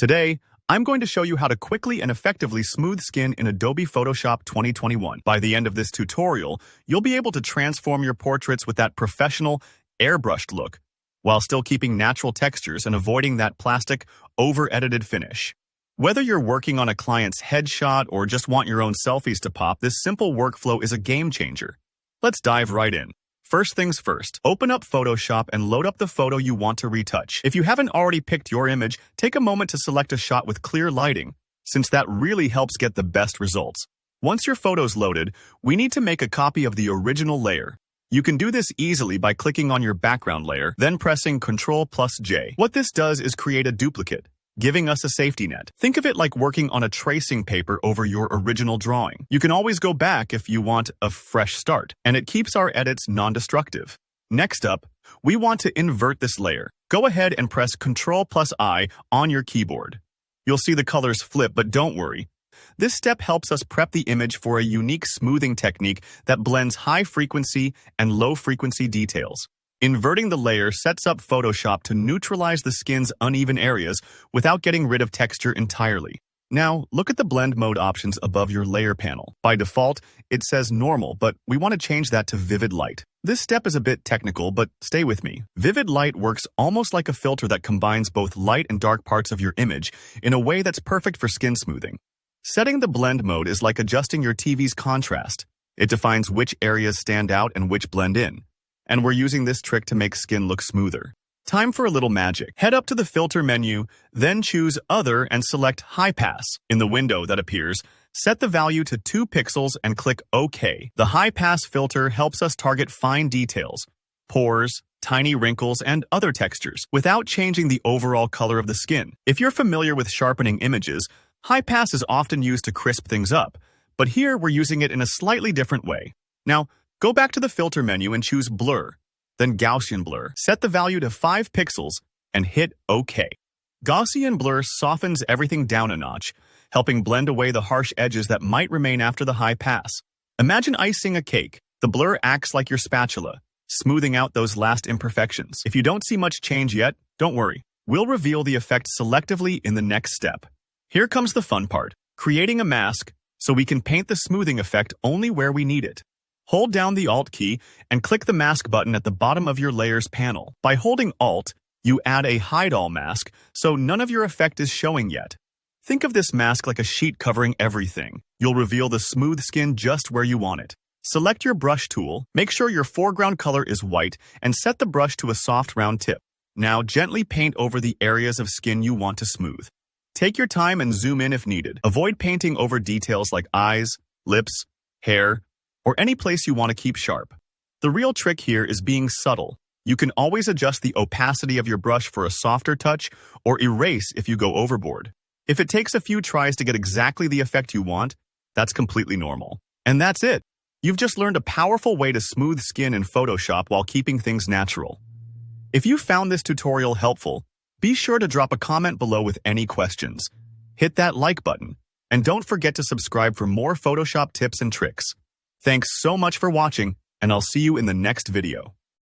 Today, I'm going to show you how to quickly and effectively smooth skin in Adobe Photoshop 2021. By the end of this tutorial, you'll be able to transform your portraits with that professional, airbrushed look, while still keeping natural textures and avoiding that plastic, over-edited finish. Whether you're working on a client's headshot or just want your own selfies to pop, this simple workflow is a game changer. Let's dive right in. First things first, open up Photoshop and load up the photo you want to retouch. If you haven't already picked your image, take a moment to select a shot with clear lighting, since that really helps get the best results. Once your photo's loaded, we need to make a copy of the original layer. You can do this easily by clicking on your background layer, then pressing Ctrl+J. What this does is create a duplicate, giving us a safety net. Think of it like working on a tracing paper over your original drawing. You can always go back if you want a fresh start, and it keeps our edits non-destructive. Next up, we want to invert this layer. Go ahead and press Ctrl+I on your keyboard. You'll see the colors flip, but don't worry. This step helps us prep the image for a unique smoothing technique that blends high-frequency and low-frequency details. Inverting the layer sets up Photoshop to neutralize the skin's uneven areas without getting rid of texture entirely. Now, look at the blend mode options above your layer panel. By default, it says normal, but we want to change that to vivid light. This step is a bit technical, but stay with me. Vivid light works almost like a filter that combines both light and dark parts of your image in a way that's perfect for skin smoothing. Setting the blend mode is like adjusting your TV's contrast. It defines which areas stand out and which blend in. And we're using this trick to make skin look smoother. Time for a little magic. Head up to the Filter menu, then choose Other and select High Pass. In the window that appears, set the value to 2 pixels and click OK. The High Pass filter helps us target fine details, pores, tiny wrinkles, and other textures, without changing the overall color of the skin. If you're familiar with sharpening images, High Pass is often used to crisp things up, but here we're using it in a slightly different way. Now, go back to the Filter menu and choose Blur, then Gaussian Blur. Set the value to 5 pixels and hit OK. Gaussian Blur softens everything down a notch, helping blend away the harsh edges that might remain after the high pass. Imagine icing a cake. The blur acts like your spatula, smoothing out those last imperfections. If you don't see much change yet, don't worry. We'll reveal the effect selectively in the next step. Here comes the fun part, creating a mask so we can paint the smoothing effect only where we need it. Hold down the Alt key and click the mask button at the bottom of your layers panel. By holding Alt, you add a hide all mask, so none of your effect is showing yet. Think of this mask like a sheet covering everything. You'll reveal the smooth skin just where you want it. Select your brush tool, make sure your foreground color is white, and set the brush to a soft round tip. Now gently paint over the areas of skin you want to smooth. Take your time and zoom in if needed. Avoid painting over details like eyes, lips, hair, or any place you want to keep sharp. The real trick here is being subtle. You can always adjust the opacity of your brush for a softer touch or erase if you go overboard. If it takes a few tries to get exactly the effect you want, that's completely normal. And that's it. You've just learned a powerful way to smooth skin in Photoshop while keeping things natural. If you found this tutorial helpful, be sure to drop a comment below with any questions. Hit that like button, and don't forget to subscribe for more Photoshop tips and tricks. Thanks so much for watching, and I'll see you in the next video.